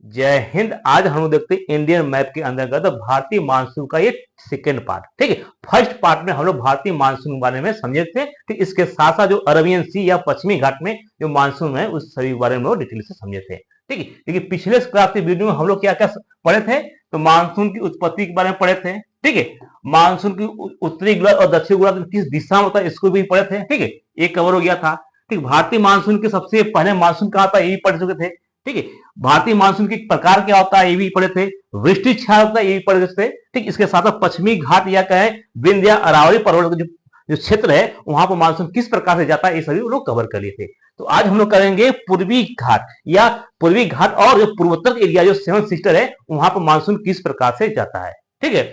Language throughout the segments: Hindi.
जय हिंद। आज हम लोग देखते हैं इंडियन मैप के अंतर्गत भारतीय मानसून का ये सेकेंड पार्ट। ठीक है, फर्स्ट पार्ट में हम लोग भारतीय मानसून के बारे में समझे थे। ठीक, इसके साथ साथ जो अरबियन सी या पश्चिमी घाट में जो मानसून है उस सभी बारे में डिटेल से समझे थे। ठीक है, लेकिन पिछले क्लास के वीडियो में हम लोग क्या क्या पढ़े थे, तो मानसून की उत्पत्ति के बारे में पढ़े थे। ठीक है, मानसून की उत्तरी गोलार्ध और दक्षिण गोलार्ध में किस दिशा में होता है इसको भी पढ़े थे। ठीक है, ये कवर हो गया था। ठीक, भारतीय मानसून के सबसे पहले मानसून कहाँ था ये भी पढ़ चुके थे। ठीक है, भारतीय मानसून के प्रकार क्या होता है ये भी पढ़े थे। वृष्टि छाया होता है ये भी पढ़े थे। ठीक, इसके साथ पश्चिमी घाट या कहे विंध्य अरावली पर्वत जो जो क्षेत्र है वहां पर मानसून किस प्रकार से जाता है ये सभी लोग कवर कर लिए थे। तो आज हम लोग करेंगे पूर्वी घाट या पूर्वी घाट और जो पूर्वोत्तर एरिया जो सेवन सिस्टर है वहां पर मानसून किस प्रकार से जाता है। ठीक है,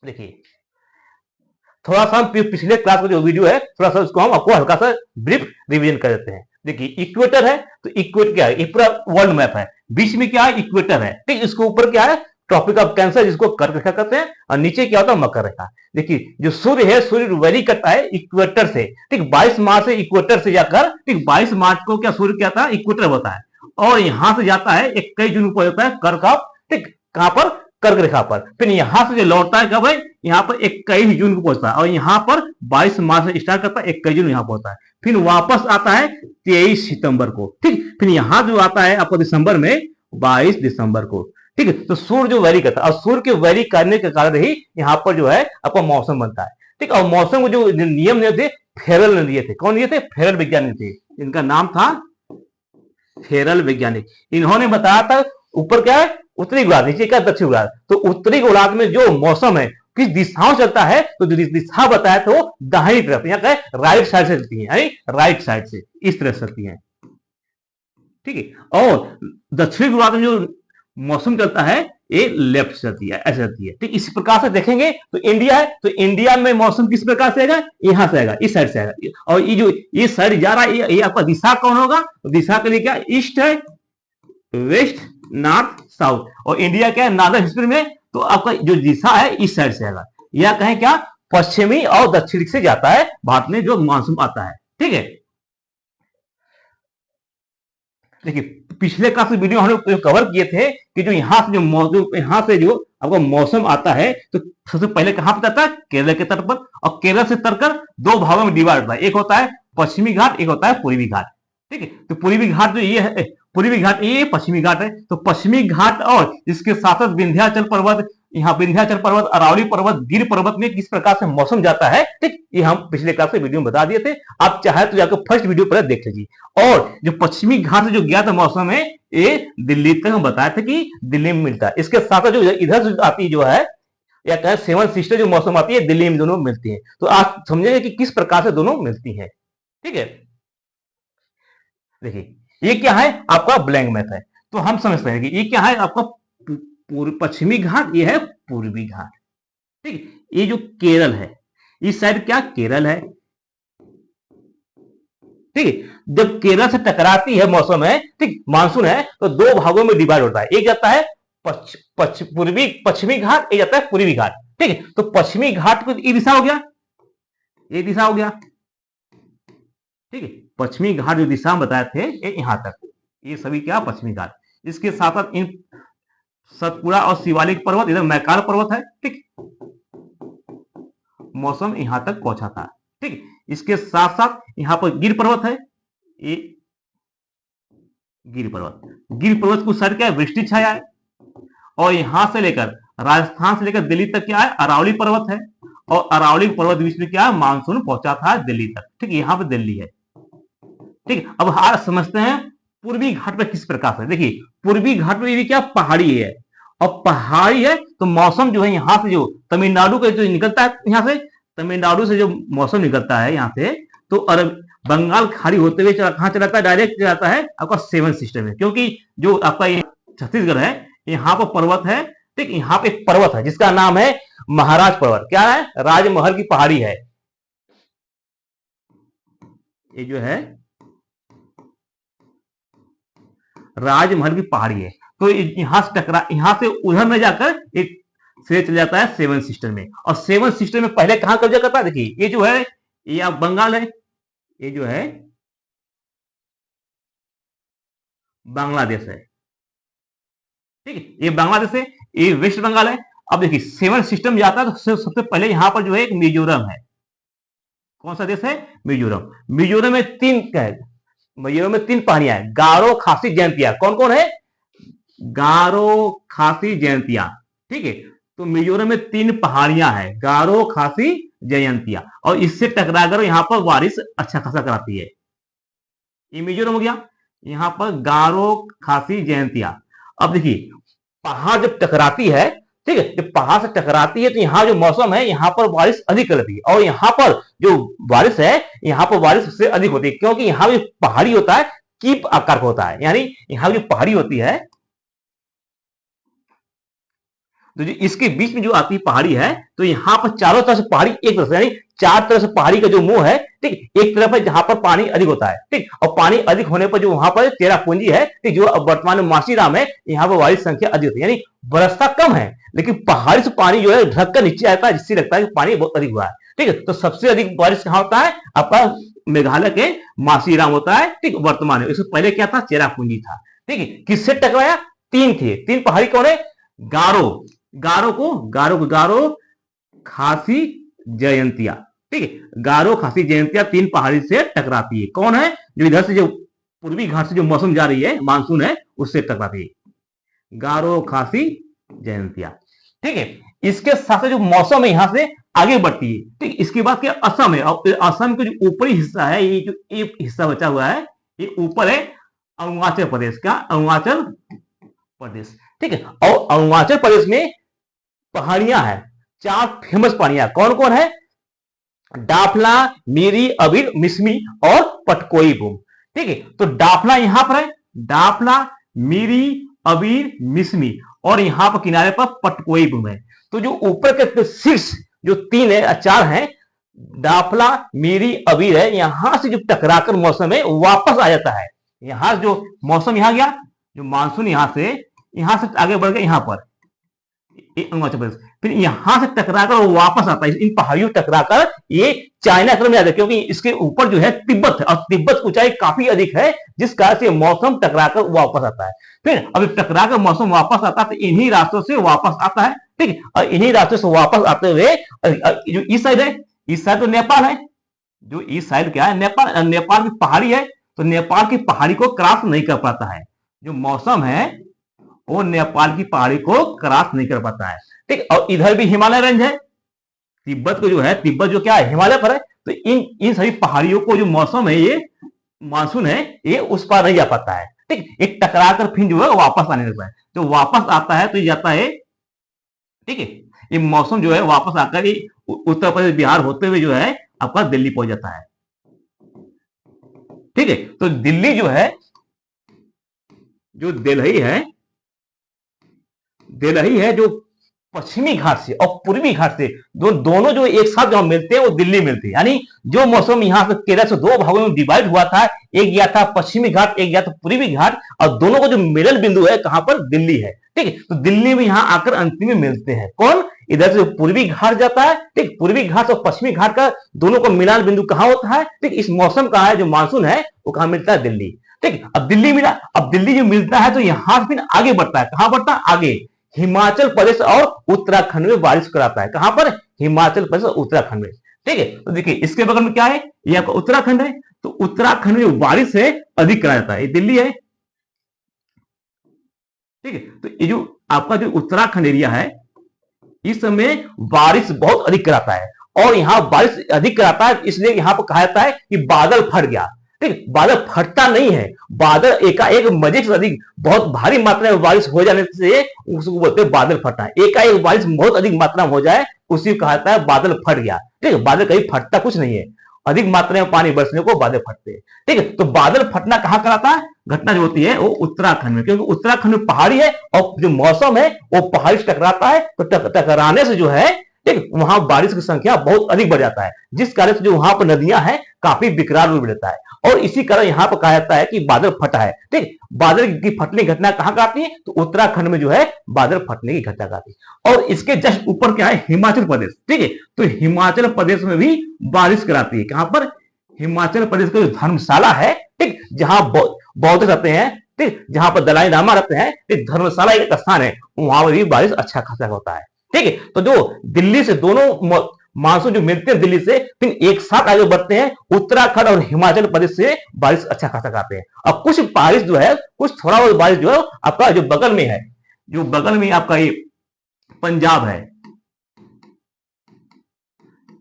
देखिए थोड़ा सा हम पिछले क्लास का जो वीडियो है थोड़ा सा उसको हम आपको हल्का सा ब्रीफ रिवीजन कर देते हैं। देखिए इक्वेटर है, तो इक्वेटर क्या है, ये पूरा वर्ल्ड मैप है। बीच में क्या है, इक्वेटर है। ठीक, इसके ऊपर क्या है, ट्रॉपिक ऑफ कैंसर जिसको कर्क रेखा कहते हैं, और नीचे क्या होता है, मकर रेखा। देखिए जो सूर्य है, सूर्य वैरी करता है इक्वेटर से। ठीक, 22 मार्च से इक्वेटर से जाकर ठीक 22 मार्च को क्या सूर्य क्या था, इक्वेटर होता है। और यहां से जाता है 21 जून को होता है कर्क ऑफ, ठीक कहां पर, कर्क रेखा पर। फिर यहां से जो लौटता है कब है, यहाँ पर 21 जून को पहुंचता है, और यहाँ पर 22 मार्च से स्टार्ट करता है, 21 जून यहाँ पहुंचता है। फिर वापस आता है 23 सितंबर को। ठीक, फिर यहां जो आता है आपको दिसंबर में 22 दिसंबर को। ठीक है, तो सूर्य जो वैरी करता है, और सूर्य के वैरी करने के कारण ही यहाँ पर जो है आपका मौसम बनता है। ठीक, और मौसम को जो नियम थे फेरल ने दिए थे। कौन दिए थे, फेरल वैज्ञानिक थे। इनका नाम था फेरल वैज्ञानिक। इन्होंने बताया था ऊपर क्या है, उत्तरी गोलार्ध, नीचे क्या दक्षिण गोलार्ध। तो उत्तरी गोलार्ध में जो मौसम है किस दिशाओं चलता है, तो जो दिशा बताया तो वो दाहिनी तरफ, यहाँ का राइट साइड से चलती है, राइट साइड से इस तरह से चलती है। ठीक है, और दक्षिण गोलार्ध में जो मौसम चलता है ये लेफ्ट से चलती है, ऐसे चलती है। ठीक, इस प्रकार से देखेंगे तो इंडिया है, तो इंडिया में मौसम किस प्रकार से आएगा, यहां से आएगा, इस साइड से आएगा। और ये जो इस साइड जा रहा है ये आपका दिशा कौन होगा, तो दिशा के लिए क्या, ईस्ट है, वेस्ट, नॉर्थ, साउथ। और इंडिया क्या है, नॉर्दर्न हेमिस्फीयर में, तो आपका जो दिशा है इस साइड से आएगा, या कहें क्या, पश्चिमी और दक्षिण से जाता है भारत में जो मानसून आता है। ठीक है, देखिए पिछले क्लास में वीडियो हम लोग कवर किए थे कि जो यहाँ से जो मौसम, यहाँ से जो आपका मौसम आता है, तो सबसे पहले कहां पर आता है, केरल के तट पर। और केरल से तरकर दो भागों में डिवाइड होता है, एक होता है पश्चिमी घाट, एक होता है पूर्वी घाट। ठीक है, तो पूर्वी घाट जो ये है, पूर्वी घाट ये पश्चिमी घाट है। तो पश्चिमी घाट और इसके साथ साथ विंध्याचल पर्वत, यहाँ विंध्याचल पर्वत, अरावली पर्वत, गिर पर्वत में किस प्रकार से मौसम जाता है, ठीक ये हम पिछले क्लास में वीडियो में बता दिए थे। आप चाहे तो जाकर फर्स्ट वीडियो पहले देख लीजिए। और जो पश्चिमी घाट से जो गया था मौसम है ये दिल्ली तक हम बताया था कि दिल्ली में मिलता है। इसके साथ जो इधर से आती जो है या कहें सेवन सिस्टर जो मौसम आती है दिल्ली में दोनों मिलती है। तो आप समझेंगे कि किस प्रकार से दोनों मिलती है। ठीक है, देखिए ये क्या है, आपका ब्लैंक मैप है। तो हम समझते हैं कि ये क्या है, आपका पश्चिमी घाट, ये है पूर्वी घाट। ठीक, ये जो केरल है इस साइड क्या, केरल है। ठीक, जब केरल से टकराती है मौसम है, ठीक मानसून है, तो दो भागों में डिवाइड होता है। एक जाता है पूर्वी पश्चिमी घाट, एक जाता है पूर्वी घाट। ठीक है, तो पश्चिमी घाट को ये दिशा हो गया, ये दिशा हो गया। ठीक है, पश्चिमी घाट जो दिशा में बताए थे ये यहां तक, ये सभी क्या पश्चिमी घाट। इसके साथ साथ इन सतपुड़ा और शिवालिक पर्वत, इधर मैकाल पर्वत है। ठीक, मौसम यहां तक पहुंचा था। ठीक, इसके साथ साथ यहां पर गिर पर्वत है, ये गिर पर्वत, गिर पर्वत को सर क्या है, वृष्टि छाया है। और यहां से लेकर राजस्थान से लेकर दिल्ली तक क्या है, अरावली पर्वत है। और अरावली पर्वत बीच में क्या है, मानसून पहुंचा था दिल्ली तक। ठीक, यहां पर दिल्ली है। ठीक, अब हार समझते हैं पूर्वी घाट में किस प्रकार से। देखिए पूर्वी घाट में भी क्या, पहाड़ी है, और पहाड़ी है तो मौसम जो है यहां से जो तमिलनाडु का जो निकलता है, यहां से तमिलनाडु से जो मौसम निकलता है यहां से, तो अरब बंगाल खाड़ी होते हुए कहां चला जाता है, डायरेक्ट जाता है आपका सेवन सिस्टम में। क्योंकि जो आपका ये छत्तीसगढ़ है यहाँ पर पर्वत है। ठीक, यहाँ पे एक पर्वत है जिसका नाम है महाराज पर्वत। क्या है, राजमहल की पहाड़ी है ये जो है, राजमहल की पहाड़ी है। तो यहां से टकरा, यहां से उधर में जाकर एक से चल जाता है सेवन सिस्टर में। और सेवन सिस्टर में पहले कहां कब्जा करता है, देखिए ये जो है ये आप बंगाल है, ये जो है बांग्लादेश है। ठीक है, ये बांग्लादेश है, ये वेस्ट बंगाल है। अब देखिए सेवन सिस्टम जाता है तो सबसे पहले यहाँ पर जो है एक मिजोरम है। कौन सा देश है? मिजोरम। मिजोरम में तीन क्या है? मिजोरम में तीन पहाड़ियां हैं, गारो, खासी, जयंतिया। कौन कौन है? गारो, खासी, जयंतिया। ठीक है, तो मिजोरम में तीन पहाड़ियां हैं, गारो, खासी, जयंतिया, और इससे टकराकर यहाँ पर बारिश अच्छा खासा कराती है। ये मिजोरम हो गया। यहाँ पर गारो, खासी, जयंतिया। अब देखिए पहाड़ जब टकराती है, ठीक है, जब पहाड़ से टकराती है तो यहाँ जो मौसम है यहाँ पर बारिश अधिक रहती है, और यहाँ पर जो बारिश है यहाँ पर बारिश सबसे अधिक होती है, क्योंकि यहाँ जो पहाड़ी होता है कीप आकार का होता है, यानी यहाँ जो पहाड़ी होती है तो जो इसके बीच में जो आती है पहाड़ी है, तो यहाँ पर चारों तरफ से पहाड़ी एक तरफ से, यानी चार तरफ से पहाड़ी का जो मुंह है, ठीक, एक तरफ है जहां पर पानी अधिक होता है, ठीक, और पानी अधिक होने पर जो वहां पर चेरापूंजी है, ठीक, जो वर्तमान में मासीराम है, यहाँ पर बारिश संख्या अधिक होती है, यानी बरसता कम है लेकिन पहाड़ी से पानी जो है ढक कर नीचे आता है, जिससे लगता है कि पानी बहुत अधिक हुआ है। ठीक है, तो सबसे अधिक बारिश कहाँ होता है? आपका मेघालय के मासीराम होता है। ठीक, वर्तमान में। इससे पहले क्या था? चेरापूंजी था। ठीक है, किससे टकराया? तीन थे, तीन पहाड़ी कौन है? गारो, गारो, खासी, जयंतिया। ठीक है, गारो, खासी, जयंतिया तीन पहाड़ी से टकराती है। कौन है? जो इधर से जो पूर्वी घाट से जो मौसम जा रही है, मानसून है, उससे टकराती है, गारो, खासी, जयंतिया। ठीक है, इसके साथ जो मौसम है यहां से आगे बढ़ती है। ठीक, इसके बाद क्या? असम है, और असम का जो ऊपरी हिस्सा है, ये जो एक हिस्सा बचा हुआ है, ये ऊपर है अरुणाचल प्रदेश का, अरुणाचल प्रदेश। ठीक है, और अरुणाचल प्रदेश में पहाड़ियां हैं, चार फेमस पहाड़ियां। कौन कौन है? डाफला, मीरी, अबीर, मिसमी और पटकोई बुम। ठीक है, तो डाफला यहां पर है, डाफला, मीरी, अबीर, मिसमी, और यहां पर किनारे पर पटकोई बुम है। तो जो ऊपर के शीर्ष जो तीन है, चार है, डाफला, मीरी, अबीर है, यहां से जो टकराकर मौसम है वापस आ जाता है। यहां जो मौसम यहां गया, जो मानसून यहां से आगे बढ़ गया यहाँ पर अरुणाचल प्रदेश, फिर यहां से टकराकर वापस आता है, इन पहाड़ियों टकराकर ये चाइना क्रम में आता है, क्योंकि इसके ऊपर जो है तिब्बत है, और तिब्बत की ऊंचाई काफी अधिक है, जिस कारण से मौसम टकराकर वापस आता है। फिर अब टकराकर मौसम वापस आता है तो इन्हीं रास्तों से वापस आता है। ठीक है, और इन्हीं रास्तों से वापस आते हुए जो ईस्ट साइड है, ईस्ट साइड तो नेपाल है, जो ईस्ट साइड क्या है? नेपाल, नेपाल की पहाड़ी है, तो नेपाल की पहाड़ी को क्रॉस नहीं कर पाता है। जो मौसम है वो नेपाल की पहाड़ी को क्रॉस नहीं कर पाता है। ठीक, और इधर भी हिमालय रेंज है, तिब्बत को जो है, तिब्बत जो क्या है? हिमालय पर है, तो इन सभी पहाड़ियों को जो मौसम है, ये मानसून है, ये उस पर नहीं जा पाता है। ठीक, एक टकरा कर फिर जो है वापस आने लगता है, जो वापस आता है तो ये जाता है। ठीक है, ये मौसम जो है वापस आकर ये उत्तर प्रदेश, बिहार होते हुए जो है आपका दिल्ली पहुंच जाता है। ठीक है, तो दिल्ली जो है, जो दिल्ली है जो पश्चिमी घाट से और पूर्वी घाट से दोनों जो एक साथ जहां मिलते हैं वो दिल्ली मिलते हैं। यानी जो मौसम यहाँ से केरल से दो भागों में डिवाइड हुआ था, एक गया था पश्चिमी घाट, एक गया था पूर्वी घाट, और दोनों का जो मिलन बिंदु है कहां पर? दिल्ली है। ठीक है, तो दिल्ली में यहाँ आकर अंतिम में मिलते हैं। कौन? इधर से पूर्वी घाट जाता है, ठीक, पूर्वी घाट और पश्चिमी घाट का दोनों का मिलान बिंदु कहां होता है? ठीक, इस मौसम का है जो मानसून है वो कहां मिलता है? दिल्ली। ठीक, अब दिल्ली मिला, अब दिल्ली जो मिलता है तो यहां से फिर आगे बढ़ता है, कहां बढ़ता है? आगे हिमाचल प्रदेश और उत्तराखंड में बारिश कराता है। कहां पर? हिमाचल प्रदेश और उत्तराखंड में। ठीक है, तो देखिए इसके बगल में क्या है? ये आपका उत्तराखंड है, तो उत्तराखंड में बारिश है अधिक करा जाता है, ये दिल्ली है। ठीक है, तो ये जो आपका जो उत्तराखंड एरिया है, इस समय बारिश बहुत अधिक कराता है, और यहां बारिश अधिक कराता है इसलिए यहां पर कहा जाता है कि बादल फट गया। ठीक, बादल फटता नहीं है, बादल एकाएक मजे से अधिक बहुत भारी मात्रा में बारिश हो जाने से उसको बोलते हैं बादल फटना। एकाएक बारिश बहुत अधिक मात्रा में हो जाए उसी को कहा जाता है बादल फट गया। ठीक है, बादल कहीं फटता कुछ नहीं है, अधिक मात्रा में पानी बरसने को बादल फटते हैं। ठीक है, तो बादल फटना कहां कराता है? घटना जो होती है वो उत्तराखंड में, क्योंकि उत्तराखंड में पहाड़ी है और जो मौसम है वो पहाड़ी से टकराता है, तो टकराने से जो है, ठीक, वहां बारिश की संख्या बहुत अधिक बढ़ जाता है, जिस कारण से जो वहां पर नदियां हैं काफी विकराल रूप लेता है, और इसी कारण यहां पर कहा जाता है कि बादल फटा है। ठीक, बादल की फटने की घटना कहां आती है? तो उत्तराखंड में जो है बादल फटने की घटना आती है। और इसके जस्ट ऊपर क्या है? हिमाचल प्रदेश। ठीक है, तो हिमाचल प्रदेश में भी बारिश कराती है। कहां पर? हिमाचल प्रदेश का जो धर्मशाला है, ठीक, जहां बौद्ध रहते हैं, ठीक, जहां पर दलाई लामा रहते हैं, धर्मशाला एक स्थान है, वहां पर भी बारिश अच्छा खासा होता है। ठीक है, तो जो दिल्ली से दोनों मानसून जो मिलते हैं दिल्ली से, फिर एक साथ आगे बढ़ते हैं, उत्तराखंड और हिमाचल प्रदेश से बारिश अच्छा खासा करते हैं। और कुछ बारिश जो है, कुछ थोड़ा बहुत बारिश जो है आपका जो बगल में है, जो बगल में आपका ये पंजाब है,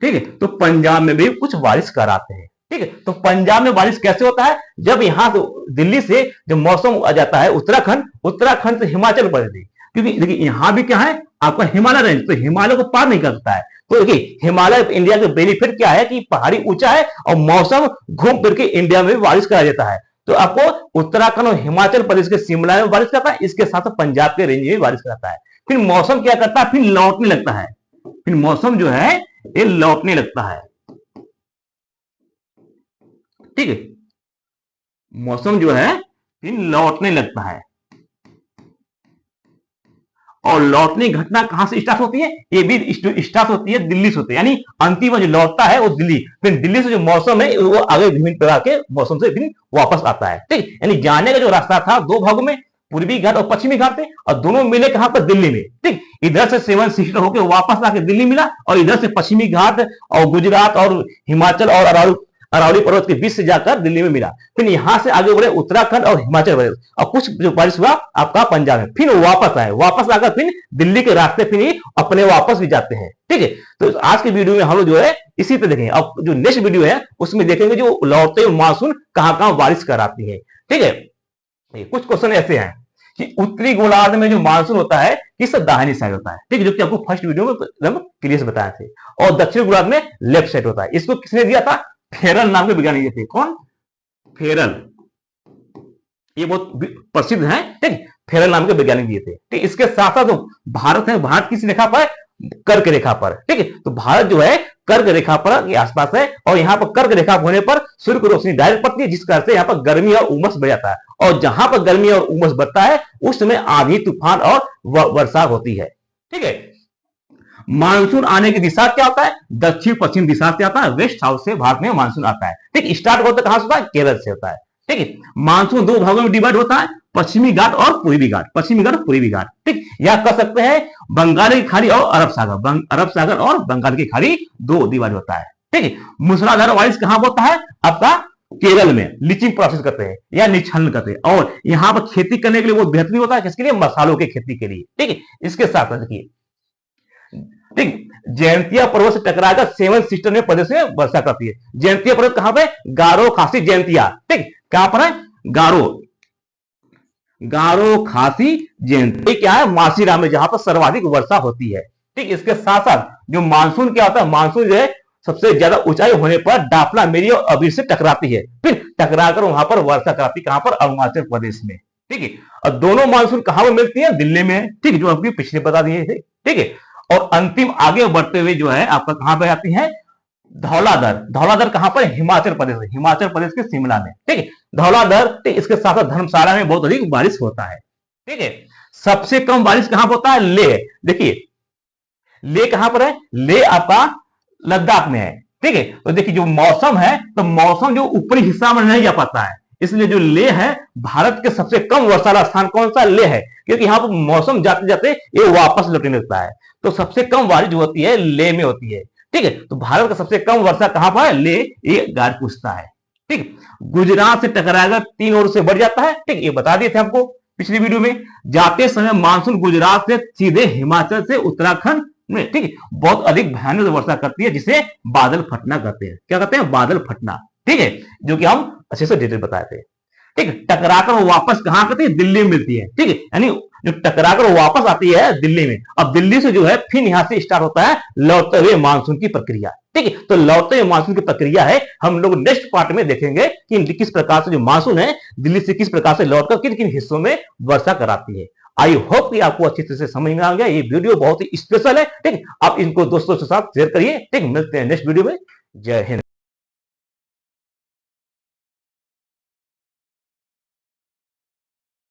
ठीक है, तो पंजाब में भी कुछ बारिश कराते हैं। ठीक है, तो पंजाब में बारिश कैसे होता है, जब यहां से दिल्ली से जब मौसम आ जाता है उत्तराखंड, उत्तराखंड से हिमाचल प्रदेश, क्योंकि देखिए यहां भी क्या है आपका हिमालय रेंज, तो हिमालय को पार नहीं करता है। तो देखिए हिमालय इंडिया का बेनिफिट क्या है कि पहाड़ी ऊंचा है और मौसम घूम फिर के इंडिया में भी बारिश करा देता है। तो आपको उत्तराखंड और हिमाचल प्रदेश के शिमला में बारिश करता है, इसके साथ पंजाब के रेंज में भी बारिश कराता है। फिर मौसम क्या करता है, फिर लौटने लगता है, फिर मौसम जो है ये लौटने लगता है। ठीक है, मौसम जो है फिर लौटने लगता है, और लौटने की घटना कहां से स्टार्ट होती है, ये भी स्टार्ट होती है दिल्ली से होती है, यानी अंतिम जो लौटता है वो दिल्ली, फिर दिल्ली से जो मौसम है वो आगे विभिन्न प्रकार के मौसम से फिर वापस आता है। ठीक, यानी जाने का जो रास्ता था दो भागों में, पूर्वी घाट और पश्चिमी घाट थे, और दोनों मिले कहां पर, दिल्ली में। ठीक, इधर से सेवन सिस्टर होकर वापस आके दिल्ली मिला, और इधर से पश्चिमी घाट और गुजरात और हिमाचल और अरावली पर्वत के बीच से जाकर दिल्ली में मिला। फिर यहां से आगे बढ़े उत्तराखंड और हिमाचल प्रदेश, और कुछ जो बारिश हुआ आपका पंजाब में, फिर वापस आए, वापस आकर फिर दिल्ली के रास्ते फिर अपने वापस भी जाते हैं। ठीक है, तो आज की वीडियो में हम लोग जो है इसी पे देखेंगे। अब जो नेक्स्ट वीडियो है उसमें देखेंगे जो लौटते हुए मानसून कहां कहां बारिश कराती है। ठीक है, कुछ क्वेश्चन ऐसे हैं कि उत्तरी गोलार्ध में जो मानसून होता है किस दाहिनी साइड होता है, ठीक है, जो कि आपको फर्स्ट वीडियो में क्लियर से बताए थे, और दक्षिण गोलार्ध में लेफ्ट साइड होता है। इसको किसने दिया था, फेरल नाम के वैज्ञानिक थे। कौन, फेरल, ये बहुत प्रसिद्ध है। ठीक, फेरल नाम के वैज्ञानिक दिए थे। ठीक, इसके साथ साथ जो भारत है, भारत किस रेखा पर, कर्क रेखा पर। ठीक है, तो भारत जो है कर्क रेखा पर के आसपास है, और यहाँ पर कर्क रेखा होने पर सूर्य की रोशनी डायरेक्ट पड़ती है, जिस कारण से यहाँ पर गर्मी और उमस बढ़ जाता है, और जहां पर गर्मी और उमस बढ़ता है उस समय आंधी तूफान और वर्षा होती है। ठीक है, मानसून आने की दिशा क्या होता है, दक्षिण पश्चिम दिशा से आता है, वेस्ट साउथ से भारत में मानसून आता है। ठीक, स्टार्ट होता है कहां से होता है, केरल से होता है। ठीक है, मानसून दो भागों में डिवाइड होता है, पश्चिमी घाट और पूर्वी घाट, पश्चिमी घाट और पूर्वी घाट। ठीक, या कह सकते हैं बंगाल की खाड़ी और अरब सागर, अरब सागर और बंगाल की खाड़ी दो डिवाइड होता है। ठीक है, मूसलाधार बारिश कहां होता है, आपका केरल में लिचिंग प्रोसेस करते हैं या निच्छलन करते हैं, और यहां पर खेती करने के लिए वो बेहतरीन होता है, किसके लिए, मसालों की खेती के लिए। ठीक है, इसके साथ साथ देखिए, ठीक, जयंतिया पर्वत से टकराकर सेवन सिस्टर में प्रदेश में वर्षा करती है। जयंतिया पर्वत कहां पे, गारो खासी जयंतिया। ठीक, कहां पर है, गारो, गारो खासी जयंती क्या है, मासीराम में, जहां पर सर्वाधिक वर्षा होती है। ठीक, इसके साथ साथ जो मानसून क्या होता है, मानसून जो है सबसे ज्यादा ऊंचाई होने पर डाफला मेरी और अबीर से टकराती है, फिर टकराकर वहां पर वर्षा कराती है, कहां पर, अरुणाचल प्रदेश में। ठीक है, और दोनों मानसून कहां पर मिलती है, दिल्ली में। ठीक, जो आपकी पिछले बता दिए थे। ठीक है, और अंतिम आगे बढ़ते हुए जो है आपका कहां पर आती है, धौलाधर। धौलाधर कहां पर, हिमाचल प्रदेश में, हिमाचल प्रदेश के शिमला में। ठीक है, धौलाधर, इसके साथ साथ धर्मशाला में बहुत अधिक बारिश होता है। ठीक है, सबसे कम बारिश कहां होता है, लेह। देखिए लेह कहां पर है, लेह आपका लद्दाख में है। ठीक है, तो देखिए जो मौसम है, तो मौसम जो ऊपरी हिस्सा में नहीं जा पाता है, इसलिए जो लेह है भारत के सबसे कम वर्षा वाला स्थान कौन सा, लेह है, क्योंकि यहाँ पर मौसम जाते जाते ये वापस लौटने लगता है। तो सबसे कम बारिश जो होती है लेह में होती है। ठीक है, तो भारत का सबसे कम वर्षा कहां पर है, लेह, ये गार पूछता है। ठीक, गुजरात से टकराकर 3 ओर से बढ़ जाता है। ठीक, ये बता दिए थे आपको पिछली वीडियो में। जाते समय मानसून गुजरात से सीधे हिमाचल से उत्तराखंड में, ठीक है, बहुत अधिक भयानक वर्षा करती है, जिसे बादल फटना कहते हैं। क्या कहते हैं, बादल फटना। ठीक है, जो कि हम अच्छे से डिटेल बताए थे। ठीक, टकराकर वो वापस कहां करती है, दिल्ली में मिलती है। ठीक है, यानी जो टकराकर वापस आती है दिल्ली में, अब दिल्ली से जो है फिर यहां से स्टार्ट होता है लौटते हुए मानसून की प्रक्रिया। ठीक है, तो लौटते हुए मानसून की प्रक्रिया है, हम लोग नेक्स्ट पार्ट में देखेंगे कि किस प्रकार से जो मानसून है दिल्ली से किस प्रकार से लौटकर किन किन हिस्सों में वर्षा कराती है। आई होप कि आपको अच्छी तरह से समझ में आ गया। ये वीडियो बहुत ही स्पेशल है। ठीक, आप इनको दोस्तों के साथ शेयर करिए। ठीक, मिलते हैं नेक्स्ट वीडियो में। जय हिंद।